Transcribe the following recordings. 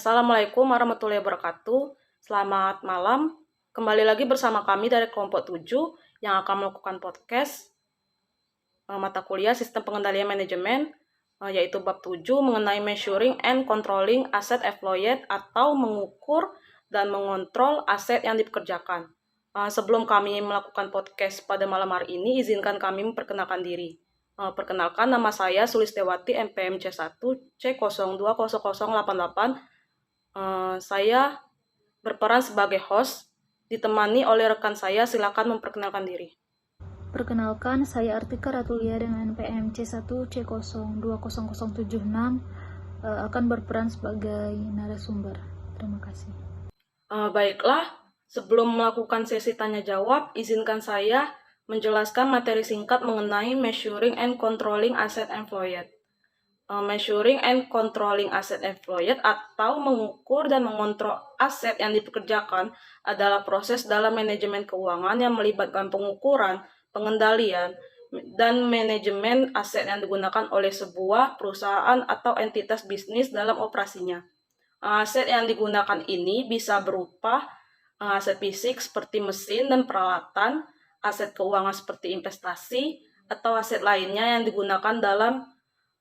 Assalamualaikum warahmatullahi wabarakatuh. Selamat malam. Kembali lagi bersama kami dari kelompok 7 yang akan melakukan podcast mata kuliah Sistem Pengendalian Manajemen, yaitu bab 7 mengenai Measuring and Controlling Asset Employed atau mengukur dan mengontrol aset yang dipekerjakan. Sebelum kami melakukan podcast pada malam hari ini, izinkan kami memperkenalkan diri. Perkenalkan, nama saya Sulistewati MPM C1 C020088. Saya berperan sebagai host, ditemani oleh rekan saya. Silakan memperkenalkan diri. Perkenalkan, saya Artika Ratulia dengan NPM C1 C020076 akan berperan sebagai narasumber. Terima kasih. Baiklah, sebelum melakukan sesi tanya jawab, izinkan saya menjelaskan materi singkat mengenai Measuring and Controlling Asset Employed. Measuring and Controlling Asset Employed atau mengukur dan mengontrol aset yang dipekerjakan adalah proses dalam manajemen keuangan yang melibatkan pengukuran, pengendalian, dan manajemen aset yang digunakan oleh sebuah perusahaan atau entitas bisnis dalam operasinya. Aset yang digunakan ini bisa berupa aset fisik seperti mesin dan peralatan, aset keuangan seperti investasi, atau aset lainnya yang digunakan dalam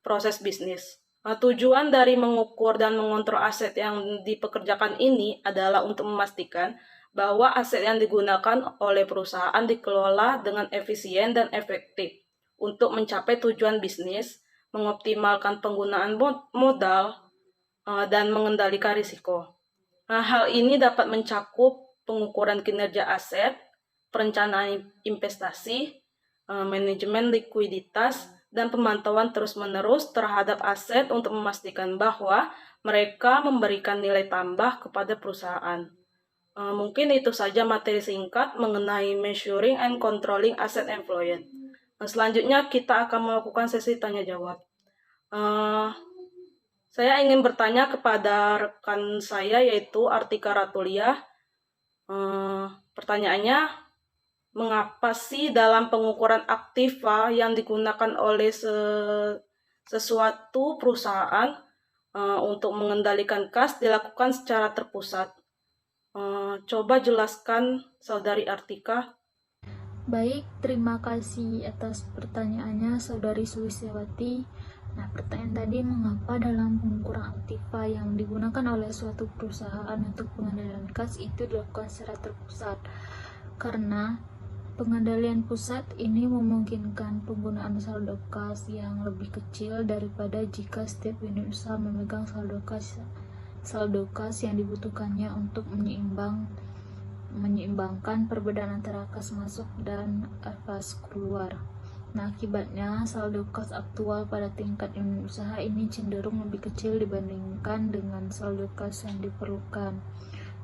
proses bisnis. Tujuan dari mengukur dan mengontrol aset yang dipekerjakan ini adalah untuk memastikan bahwa aset yang digunakan oleh perusahaan dikelola dengan efisien dan efektif untuk mencapai tujuan bisnis, mengoptimalkan penggunaan modal, dan mengendalikan risiko. Hal ini dapat mencakup pengukuran kinerja aset, perencanaan investasi, manajemen likuiditas, dan pemantauan terus-menerus terhadap aset untuk memastikan bahwa mereka memberikan nilai tambah kepada perusahaan. Mungkin itu saja materi singkat mengenai Measuring and Controlling Asset Employed. Selanjutnya kita akan melakukan sesi tanya-jawab. Saya ingin bertanya kepada rekan saya yaitu Artika Ratulia. Pertanyaannya, mengapa sih dalam pengukuran aktiva yang digunakan oleh sesuatu perusahaan untuk mengendalikan kas dilakukan secara terpusat? Coba jelaskan, Saudari Artika. Baik, terima kasih atas pertanyaannya, Saudari Sulistiawati. Nah, pertanyaan tadi, mengapa dalam pengukuran aktiva yang digunakan oleh suatu perusahaan untuk pengendalian kas itu dilakukan secara terpusat? Karena pengendalian pusat ini memungkinkan penggunaan saldo kas yang lebih kecil daripada jika setiap unit usaha memegang saldo kas yang dibutuhkannya untuk menyeimbangkan perbedaan antara kas masuk dan kas keluar. Nah, akibatnya saldo kas aktual pada tingkat unit usaha ini cenderung lebih kecil dibandingkan dengan saldo kas yang diperlukan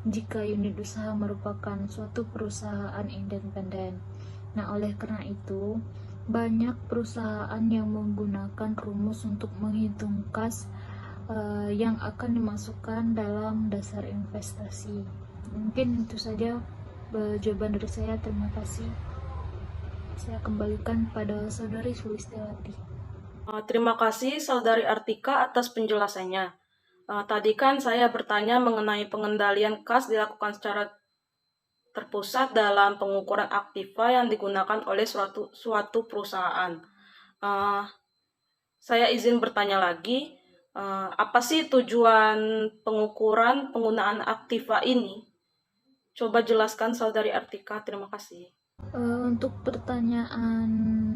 jika unit usaha merupakan suatu perusahaan independen. Nah, oleh karena itu, banyak perusahaan yang menggunakan rumus untuk menghitung kas yang akan dimasukkan dalam dasar investasi. Mungkin itu saja jawaban dari saya. Terima kasih. Saya kembalikan pada Saudari Sulistiawati. Terima kasih Saudari Artika atas penjelasannya. Tadi kan saya bertanya mengenai pengendalian kas dilakukan secara terpusat dalam pengukuran aktiva yang digunakan oleh suatu perusahaan. Saya izin bertanya lagi, apa sih tujuan pengukuran penggunaan aktiva ini? Coba jelaskan Saudari Artika, terima kasih. Untuk pertanyaan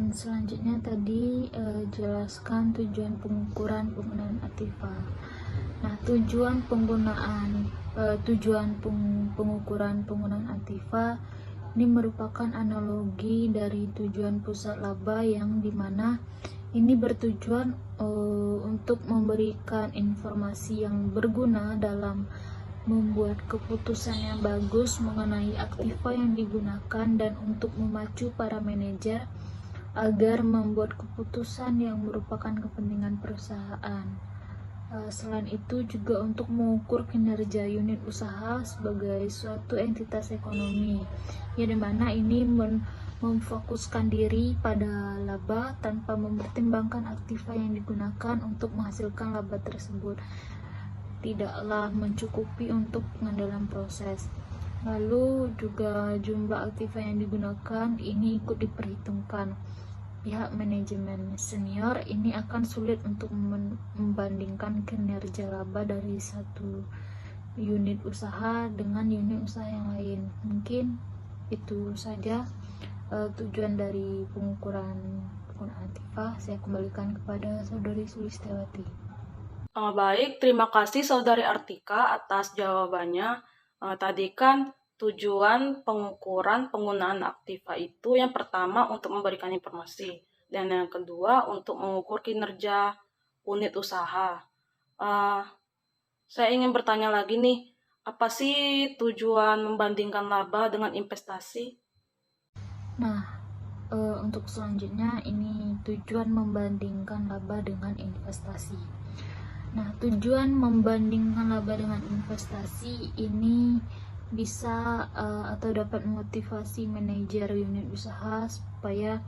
selanjutnya tadi, jelaskan tujuan pengukuran penggunaan aktiva. Nah, tujuan pengukuran penggunaan aktiva ini merupakan analogi dari tujuan pusat laba yang dimana ini bertujuan untuk memberikan informasi yang berguna dalam membuat keputusan yang bagus mengenai aktiva yang digunakan dan untuk memacu para manajer agar membuat keputusan yang merupakan kepentingan perusahaan. Selain itu juga untuk mengukur kinerja unit usaha sebagai suatu entitas ekonomi, ya dimana ini memfokuskan diri pada laba tanpa mempertimbangkan aktiva yang digunakan untuk menghasilkan laba tersebut. tidaklah mencukupi untuk pengendalian proses. Lalu juga jumlah aktiva yang digunakan ini ikut diperhitungkan. Pihak manajemen senior ini akan sulit untuk membandingkan kinerja laba dari satu unit usaha dengan unit usaha yang lain. Mungkin itu saja tujuan dari pengukuran penggunaan aktiva. Saya kembalikan kepada Saudari Sulistiawati. Baik, terima kasih Saudari Artika atas jawabannya. Tadi kan tujuan pengukuran penggunaan aktiva itu yang pertama untuk memberikan informasi, dan yang kedua untuk mengukur kinerja unit usaha. Saya ingin bertanya lagi nih, apa sih tujuan membandingkan laba dengan investasi? Nah, untuk selanjutnya ini tujuan membandingkan laba dengan investasi. Nah, tujuan membandingkan laba dengan investasi ini bisa atau dapat memotivasi manajer unit usaha supaya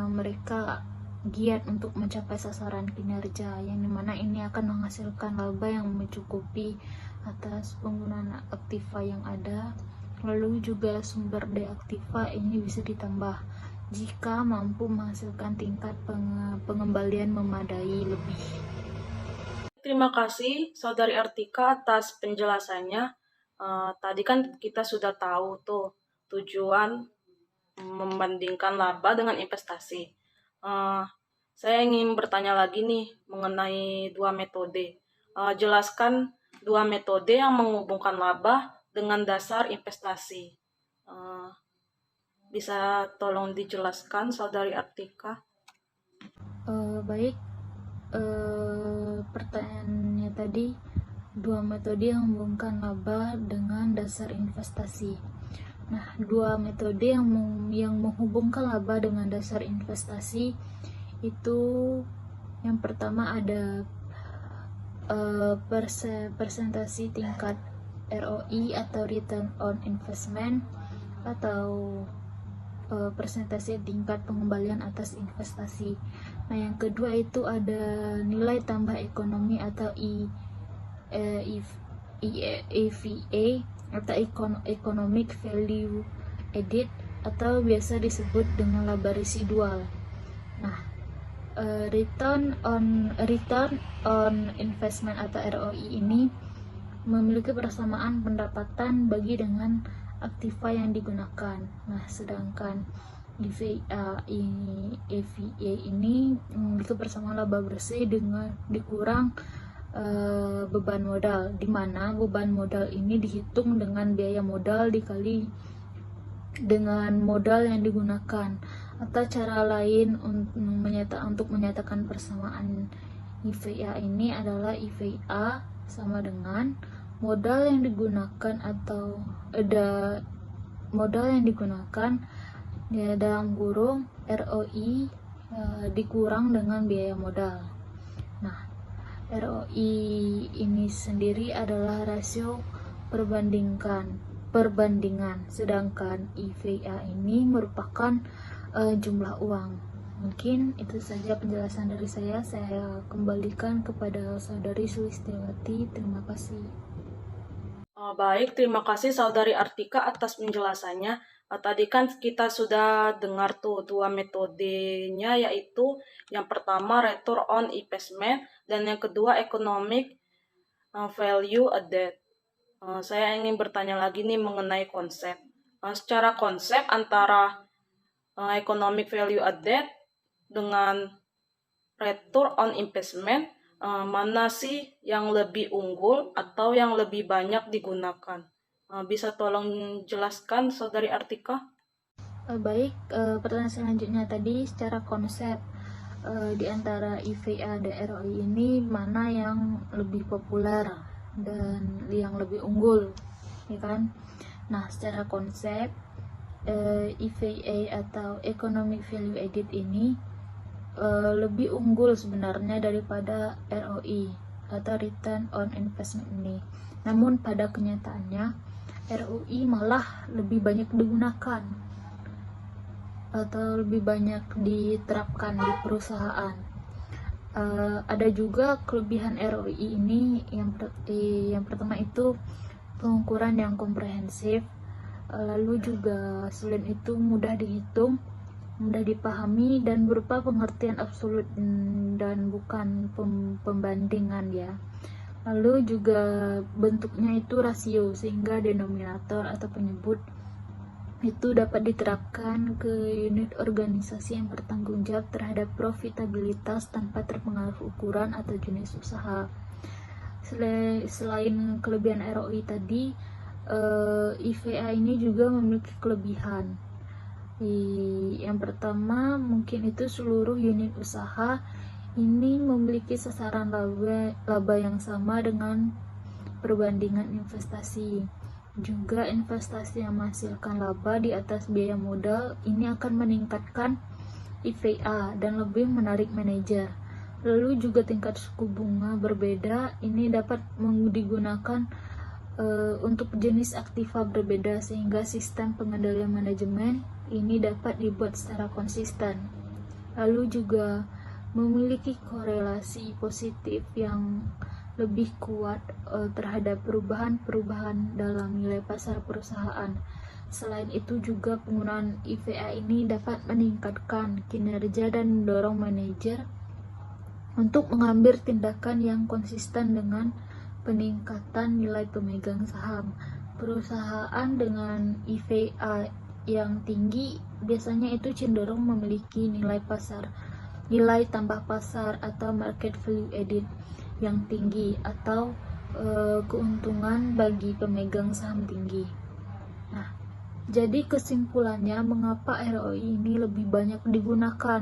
mereka giat untuk mencapai sasaran kinerja, yang dimana ini akan menghasilkan laba yang mencukupi atas penggunaan aktiva yang ada. Lalu juga sumber daya aktiva ini bisa ditambah jika mampu menghasilkan tingkat pengembalian memadai lebih. Terima kasih Saudari Artika atas penjelasannya. Tadi kan kita sudah tahu tuh tujuan membandingkan laba dengan investasi. Saya ingin bertanya lagi nih mengenai dua metode. Jelaskan dua metode yang menghubungkan laba dengan dasar investasi. Bisa tolong dijelaskan, Saudari Artika? Baik, pertanyaannya tadi, dua metode yang menghubungkan laba dengan dasar investasi. Nah, dua metode yang menghubungkan laba dengan dasar investasi itu, yang pertama ada persentase tingkat ROI atau return on investment, atau persentase tingkat pengembalian atas investasi. Nah, yang kedua itu ada nilai tambah ekonomi atau EVA atau Economic Value Added, atau biasa disebut dengan laba residual. Nah, return on investment atau ROI ini memiliki persamaan pendapatan bagi dengan aktiva yang digunakan. Nah, sedangkan EVA ini memiliki persamaan laba bersih dengan dikurang beban modal, di mana beban modal ini dihitung dengan biaya modal dikali dengan modal yang digunakan. Atau cara lain untuk menyatakan persamaan EVA ini adalah EVA sama dengan modal yang digunakan atau modal yang digunakan ya, dalam kurung ROI dikurang dengan biaya modal. Nah, ROI ini sendiri adalah rasio perbandingan, sedangkan EVA ini merupakan jumlah uang. Mungkin itu saja penjelasan dari saya. Saya kembalikan kepada Saudari Sulistiawati. Terima kasih. Baik, terima kasih Saudari Artika atas penjelasannya. Tadi kan kita sudah dengar tuh dua metodenya, yaitu yang pertama return on investment dan yang kedua economic value added. Saya ingin bertanya lagi nih mengenai konsep. Secara konsep antara economic value added dengan return on investment, mana sih yang lebih unggul atau yang lebih banyak digunakan? Bisa tolong jelaskan, Saudari Artika? Baik, pertanyaan selanjutnya tadi secara konsep, di antara EVA dan ROI ini mana yang lebih populer dan yang lebih unggul, ya kan? Nah, secara konsep EVA atau Economic Value Added ini lebih unggul sebenarnya daripada ROI atau Return on Investment ini. Namun pada kenyataannya ROI malah lebih banyak digunakan atau lebih banyak diterapkan di perusahaan. Ada juga kelebihan ROI ini. Yang pertama itu pengukuran yang komprehensif, lalu juga selain itu mudah dihitung, mudah dipahami, dan berupa pengertian absolut dan bukan pembandingan ya. Lalu juga bentuknya itu rasio, sehingga denominator atau penyebut itu dapat diterapkan ke unit organisasi yang bertanggung jawab terhadap profitabilitas tanpa terpengaruh ukuran atau jenis usaha. Selain kelebihan ROI tadi, IVA ini juga memiliki kelebihan. Yang pertama mungkin itu seluruh unit usaha ini memiliki sasaran laba yang sama dengan perbandingan investasi. Juga investasi yang menghasilkan laba di atas biaya modal ini akan meningkatkan IVA dan lebih menarik manajer. Lalu juga tingkat suku bunga berbeda ini dapat digunakan untuk jenis aktiva berbeda, sehingga sistem pengendalian manajemen ini dapat dibuat secara konsisten. Lalu juga memiliki korelasi positif yang lebih kuat terhadap perubahan-perubahan dalam nilai pasar perusahaan. Selain itu juga penggunaan IVA ini dapat meningkatkan kinerja dan mendorong manajer untuk mengambil tindakan yang konsisten dengan peningkatan nilai pemegang saham. Perusahaan dengan IVA yang tinggi biasanya itu cenderung memiliki nilai tambah pasar atau market value added yang tinggi, atau keuntungan bagi pemegang saham tinggi. Nah, jadi kesimpulannya, mengapa ROI ini lebih banyak digunakan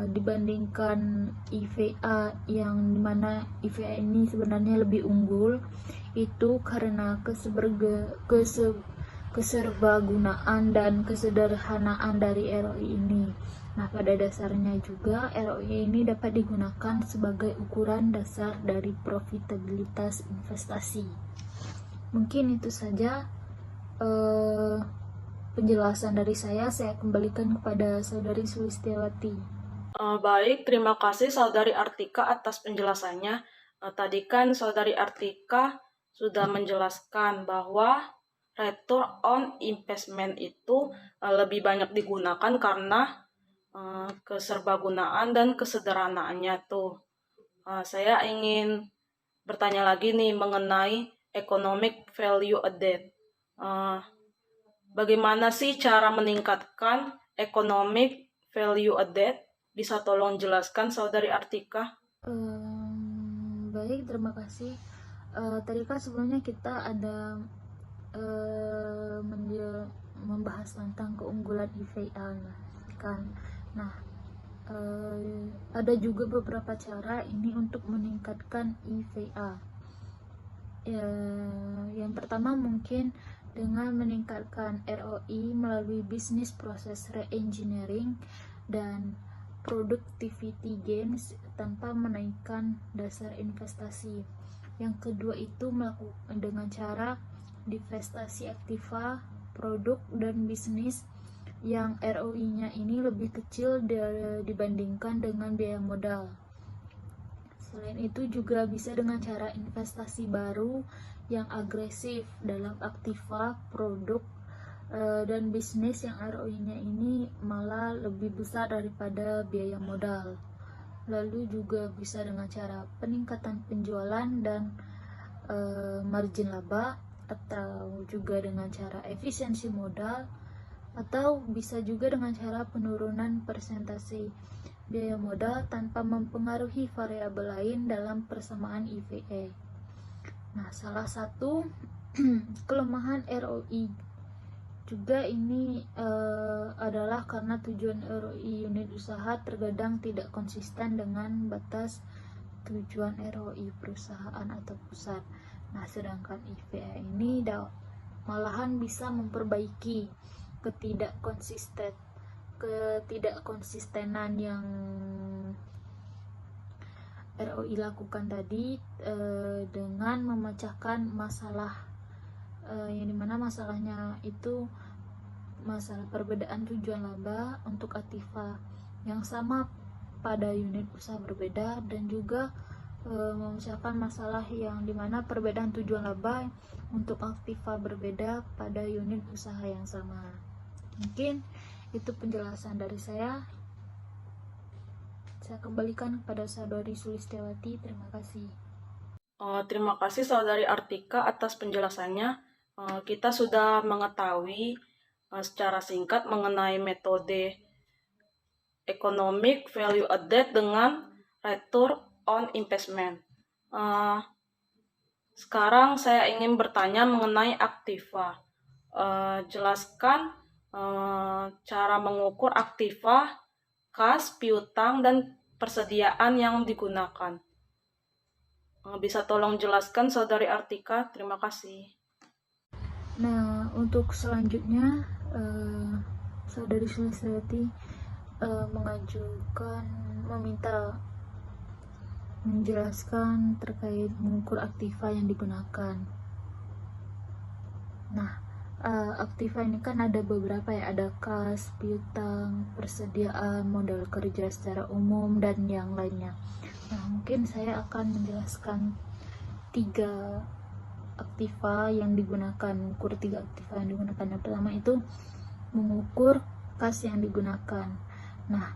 dibandingkan IVA, yang dimana IVA ini sebenarnya lebih unggul, itu karena keserbagunaan dan kesederhanaan dari ROI ini. Nah, pada dasarnya juga ROI ini dapat digunakan sebagai ukuran dasar dari profitabilitas investasi. Mungkin itu saja penjelasan dari saya kembalikan kepada Saudari Sulistiawati. Baik, terima kasih Saudari Artika atas penjelasannya. Tadi kan Saudari Artika sudah menjelaskan bahwa return on investment itu lebih banyak digunakan karena keserbagunaan dan kesederhanaannya tuh. Saya ingin bertanya lagi nih mengenai economic value added. Bagaimana sih cara meningkatkan economic value added? Bisa tolong jelaskan Saudari Artika? Baik, terima kasih. Tadi kan sebelumnya kita ada membahas tentang keunggulan IVA kan. Nah, ada juga beberapa cara ini untuk meningkatkan IVA. Yang pertama mungkin dengan meningkatkan ROI melalui business process re-engineering dan productivity gains tanpa menaikkan dasar investasi. Yang kedua itu melakukan dengan cara divestasi aktiva, produk, dan bisnis yang ROI-nya ini lebih kecil dibandingkan dengan biaya modal. Selain itu juga bisa dengan cara investasi baru yang agresif dalam aktiva, produk, dan bisnis yang ROI-nya ini malah lebih besar daripada biaya modal. Lalu juga bisa dengan cara peningkatan penjualan dan margin laba, atau juga dengan cara efisiensi modal, atau bisa juga dengan cara penurunan persentase biaya modal tanpa mempengaruhi variabel lain dalam persamaan IVA. Nah, salah satu kelemahan ROI juga ini adalah karena tujuan ROI unit usaha terkadang tidak konsisten dengan batas tujuan ROI perusahaan atau pusat. Nah, sedangkan IVA ini malahan bisa memperbaiki ketidakkonsistenan yang ROI lakukan tadi dengan memecahkan masalah yang dimana masalahnya itu masalah perbedaan tujuan laba untuk aktiva yang sama pada unit usaha berbeda, dan juga memecahkan masalah yang dimana perbedaan tujuan laba untuk aktiva berbeda pada unit usaha yang sama. Mungkin itu penjelasan dari saya. Saya kembalikan kepada Saudari Sulistiawati. Terima kasih. Terima kasih Saudari Artika atas penjelasannya. Kita sudah mengetahui secara singkat mengenai metode economic value added dengan return on investment. Sekarang saya ingin bertanya mengenai aktiva. Jelaskan cara mengukur aktiva, kas, piutang, dan persediaan yang digunakan. Bisa tolong jelaskan Saudari Artika? Terima kasih. Nah, untuk selanjutnya Saudari Sulistiawati meminta menjelaskan terkait mengukur aktiva yang digunakan. Nah, aktiva ini kan ada beberapa ya, ada kas, piutang, persediaan, modal kerja secara umum, dan yang lainnya. Nah, mungkin saya akan menjelaskan tiga aktiva yang digunakan, mengukur tiga aktiva yang digunakan. Yang pertama itu mengukur kas yang digunakan. Nah,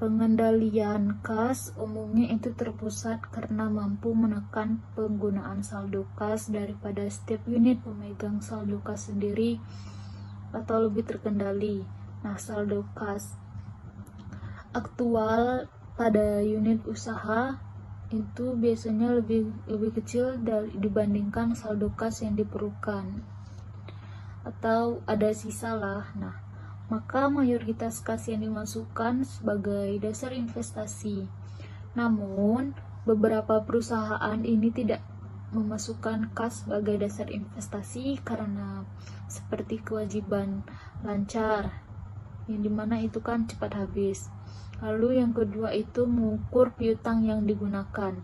pengendalian kas umumnya itu terpusat karena mampu menekan penggunaan saldo kas daripada setiap unit pemegang saldo kas sendiri atau lebih terkendali. Nah, saldo kas aktual pada unit usaha itu biasanya lebih kecil dibandingkan saldo kas yang diperlukan, atau ada sisa lah. Nah, maka mayoritas kas yang dimasukkan sebagai dasar investasi. Namun, beberapa perusahaan ini tidak memasukkan kas sebagai dasar investasi karena seperti kewajiban lancar, yang dimana itu kan cepat habis. Lalu yang kedua itu mengukur piutang yang digunakan.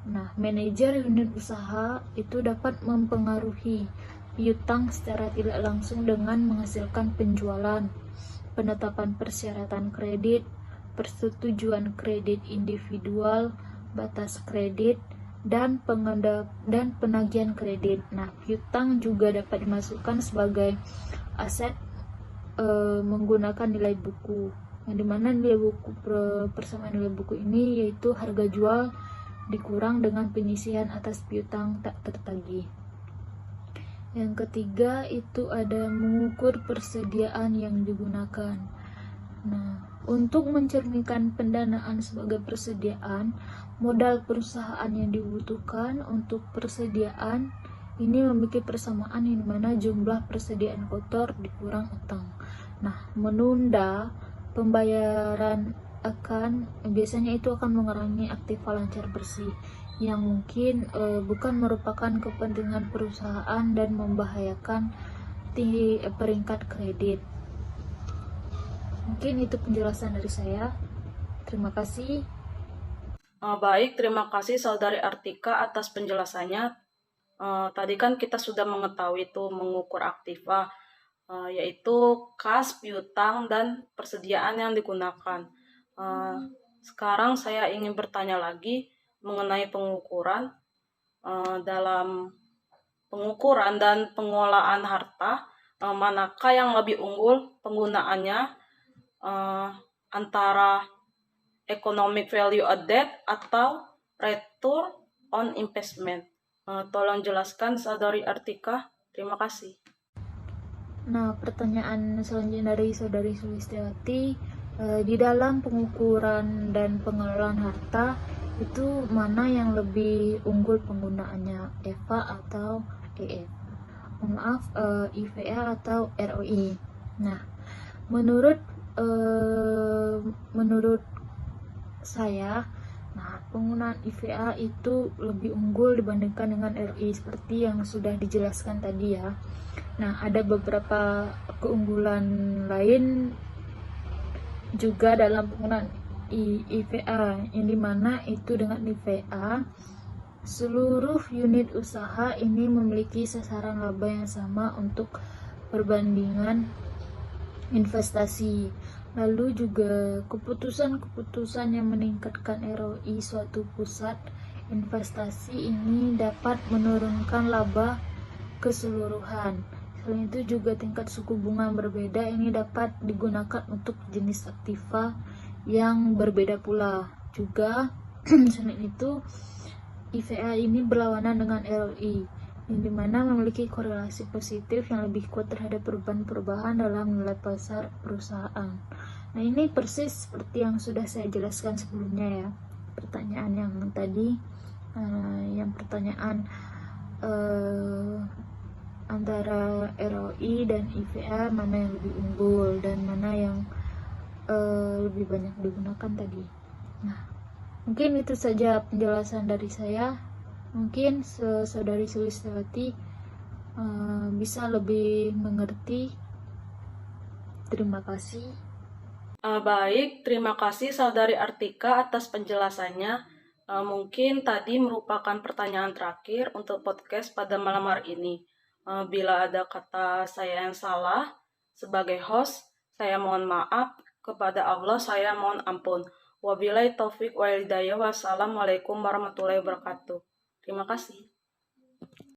Nah, manajer unit usaha itu dapat mempengaruhi piutang secara tidak langsung dengan menghasilkan penjualan, penetapan persyaratan kredit, persetujuan kredit individual, batas kredit, dan penagihan kredit. Nah, piutang juga dapat dimasukkan sebagai aset menggunakan nilai buku, yang dimana nilai buku persamaan nilai buku ini yaitu harga jual dikurang dengan penyisihan atas piutang tak tertagih. Yang ketiga itu ada mengukur persediaan yang digunakan. Nah, untuk mencerminkan pendanaan sebagai persediaan, modal perusahaan yang dibutuhkan untuk persediaan ini memiliki persamaan yang dimana jumlah persediaan kotor dikurang utang. Nah, menunda pembayaran biasanya itu akan mengurangi aktiva lancar bersih yang mungkin bukan merupakan kepentingan perusahaan dan membahayakan tinggi peringkat kredit. Mungkin itu penjelasan dari saya. Terima kasih. Baik, terima kasih Saudari Artika atas penjelasannya. Tadi kan kita sudah mengetahui itu mengukur aktiva, yaitu kas, piutang, dan persediaan yang digunakan. Sekarang saya ingin bertanya lagi mengenai pengukuran. Dalam pengukuran dan pengolahan harta, manakah yang lebih unggul penggunaannya antara economic value added atau return on investment? Tolong jelaskan Saudari Artika. Terima kasih. Nah, pertanyaan selanjutnya dari Saudari Sulistiawati, di dalam pengukuran dan pengelolaan harta itu mana yang lebih unggul penggunaannya, EVA atau EF? Maaf, IVA atau ROI. Nah, menurut saya, nah, penggunaan IVA itu lebih unggul dibandingkan dengan ROI seperti yang sudah dijelaskan tadi ya. Nah, ada beberapa keunggulan lain juga dalam penggunaan IVA, yang dimana itu dengan IVA seluruh unit usaha ini memiliki sasaran laba yang sama untuk perbandingan investasi. Lalu juga keputusan-keputusan yang meningkatkan ROI suatu pusat investasi ini dapat menurunkan laba keseluruhan. Selain itu juga tingkat suku bunga berbeda ini dapat digunakan untuk jenis aktiva yang berbeda pula. Juga selain itu IVA ini berlawanan dengan ROI, yang dimana memiliki korelasi positif yang lebih kuat terhadap perubahan-perubahan dalam nilai pasar perusahaan. Nah, ini persis seperti yang sudah saya jelaskan sebelumnya ya. Pertanyaan yang tadi, yang pertanyaan antara ROI dan IVA mana yang lebih unggul dan mana yang lebih banyak digunakan tadi. Nah, mungkin itu saja penjelasan dari saya. Mungkin saudari Sulistiawati bisa lebih mengerti. Terima kasih. Baik, terima kasih Saudari Artika atas penjelasannya. Mungkin tadi merupakan pertanyaan terakhir untuk podcast pada malam hari ini. Bila ada kata saya yang salah sebagai host, saya mohon maaf. Kepada Allah saya mohon ampun. Wabillahi taufik wal hidayah. Wassalamualaikum warahmatullahi wabarakatuh. Terima kasih.